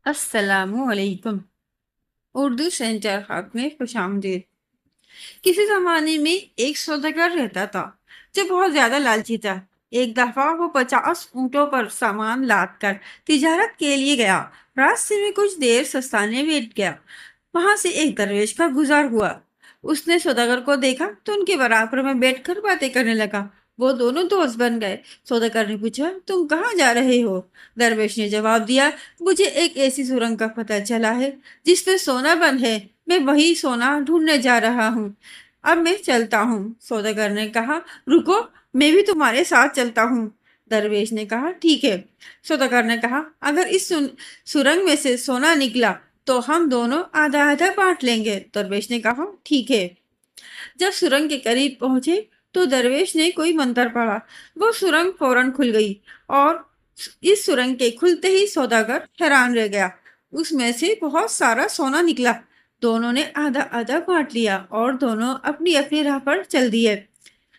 السلام علیکم۔ اردو سینٹر حق میں خوش آمدید۔ کسی زمانے میں ایک سوداگر رہتا تھا جو بہت زیادہ لالچی تھا۔ ایک دفعہ وہ 50 اونٹوں پر سامان لاد کر تجارت کے لیے گیا۔ راستے میں کچھ دیر سستانے بیٹھ گیا۔ وہاں سے ایک درویش کا گزار ہوا۔ اس نے سوداگر کو دیکھا تو ان کے برابر میں بیٹھ کر باتیں کرنے لگا۔ وہ دونوں دوست بن گئے۔ سوداگر نے پوچھا، تم کہاں جا رہے ہو؟ درویش نے جواب دیا، مجھے ایک ایسی سرنگ کا پتہ چلا ہے جس میں سونا بند ہے، میں وہی سونا ڈھونڈنے جا رہا ہوں، اب میں چلتا ہوں۔ سوداگر نے کہا، رکو، میں بھی تمہارے ساتھ چلتا ہوں۔ درویش نے کہا، ٹھیک ہے۔ سوداگر نے کہا، اگر اس سرنگ میں سے سونا نکلا تو ہم دونوں آدھا آدھا بانٹ لیں گے۔ درویش نے کہا، ٹھیک ہے۔ جب سرنگ کے قریب پہنچے تو درویش نے کوئی منتر پڑھا۔ وہ سرنگ فوراً کھل گئی اور اس سرنگ کے کھلتے ہی سوداگر حیران رہ گیا۔ اس میں سے بہت سارا سونا نکلا۔ دونوں نے آدھا آدھا بانٹ لیا اور دونوں اپنی اپنی راہ پر چل دیے۔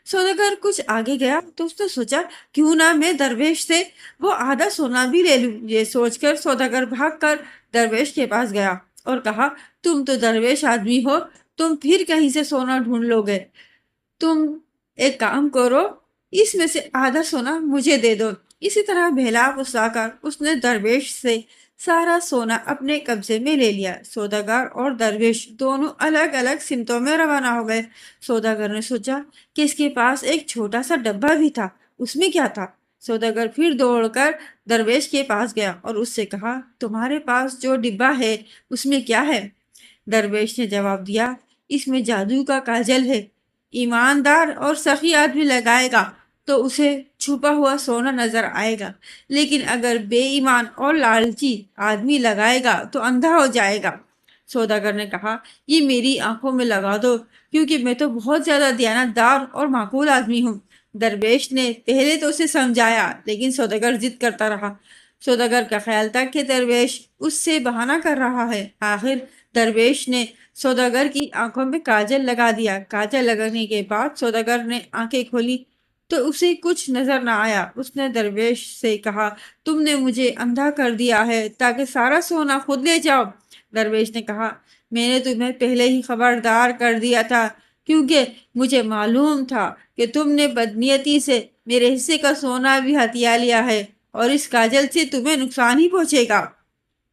سوداگر کچھ آگے گیا تو اس نے سوچا، کیوں نہ میں درویش سے وہ آدھا سونا بھی لے لوں۔ یہ سوچ کر سوداگر بھاگ کر درویش کے پاس گیا اور کہا، تم تو درویش آدمی ہو، تم پھر کہیں سے سونا ڈھونڈ لو گے۔ تم ایک کام کرو، اس میں سے آدھا سونا مجھے دے دو۔ اسی طرح بہلا پھسلا کر اس نے درویش سے سارا سونا اپنے قبضے میں لے لیا۔ سوداگر اور درویش دونوں الگ الگ سمتوں میں روانہ ہو گئے۔ سوداگر نے سوچا کہ اس کے پاس ایک چھوٹا سا ڈبہ بھی تھا، اس میں کیا تھا؟ سوداگر پھر دوڑ کر درویش کے پاس گیا اور اس سے کہا، تمہارے پاس جو ڈبہ ہے اس میں کیا ہے؟ درویش نے جواب دیا، اس میں جادو کا کاجل ہے۔ ایماندار اور سخی آدمی لگائے گا تو اسے چھپا ہوا سونا نظر آئے گا، لیکن اگر بے ایمان اور لالچی آدمی لگائے گا تو اندھا ہو جائے گا۔ سوداگر نے کہا، یہ میری آنکھوں میں لگا دو، کیونکہ میں تو بہت زیادہ دیانتدار اور معقول آدمی ہوں۔ درویش نے پہلے تو اسے سمجھایا، لیکن سوداگر ضد کرتا رہا۔ سوداگر کا خیال تھا کہ درویش اس سے بہانہ کر رہا ہے۔ آخر درویش نے سوداگر کی آنکھوں میں کاجل لگا دیا۔ کاجل لگانے کے بعد سوداگر نے آنکھیں کھولی تو اسے کچھ نظر نہ آیا۔ اس نے درویش سے کہا، تم نے مجھے اندھا کر دیا ہے تاکہ سارا سونا خود لے جاؤ۔ درویش نے کہا، میں نے تمہیں پہلے ہی خبردار کر دیا تھا، کیونکہ مجھے معلوم تھا کہ تم نے بدنیتی سے میرے حصے کا سونا بھی ہتھیا لیا ہے اور اس کاجل سے تمہیں نقصان ہی پہنچے گا۔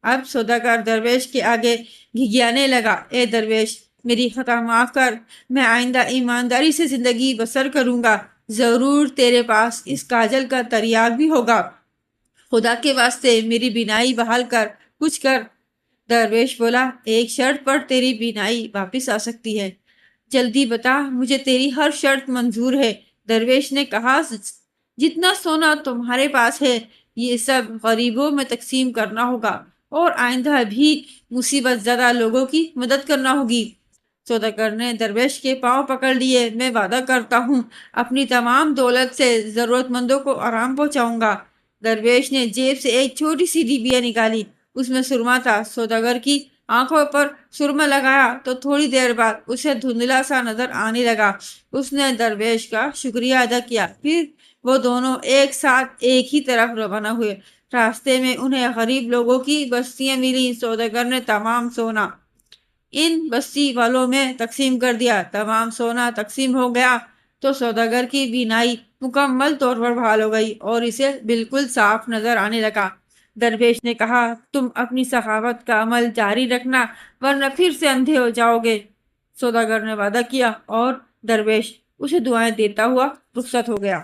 اب سوداگر درویش کے آگے گھگیانے لگا، اے درویش، میری خطا معاف کر، میں آئندہ ایمانداری سے زندگی بسر کروں گا۔ ضرور تیرے پاس اس کاجل کا تریاک بھی ہوگا، خدا کے واسطے میری بینائی بحال کر، کچھ کر۔ درویش بولا، ایک شرط پر تیری بینائی واپس آ سکتی ہے، جلدی بتا، مجھے تیری ہر شرط منظور ہے۔ درویش نے کہا، جتنا سونا تمہارے پاس ہے یہ سب غریبوں میں تقسیم کرنا ہوگا اور آئندہ بھی مصیبت زدہ لوگوں کی مدد کرنا ہوگی۔ سوداگر نے درویش کے پاؤں پکڑ لیے، میں وعدہ کرتا ہوں اپنی تمام دولت سے ضرورت مندوں کو آرام پہنچاؤں گا۔ درویش نے جیب سے ایک چھوٹی سی ڈبیا نکالی، اس میں سرما تھا۔ سوداگر کی آنکھوں پر سرما لگایا تو تھوڑی دیر بعد اسے دھندلا سا نظر آنے لگا۔ اس نے درویش کا شکریہ ادا کیا، پھر وہ دونوں ایک ساتھ ایک ہی طرف روانہ ہوئے۔ راستے میں انہیں غریب لوگوں کی بستیاں ملی۔ سوداگر نے تمام سونا ان بستی والوں میں تقسیم کر دیا۔ تمام سونا تقسیم ہو گیا تو سوداگر کی بینائی مکمل طور پر بحال ہو گئی اور اسے بالکل صاف نظر آنے لگا۔ درویش نے کہا، تم اپنی سخاوت کا عمل جاری رکھنا ورنہ پھر سے اندھے ہو جاؤ گے۔ سوداگر نے وعدہ کیا اور درویش اسے دعائیں دیتا ہوا رخصت ہو گیا۔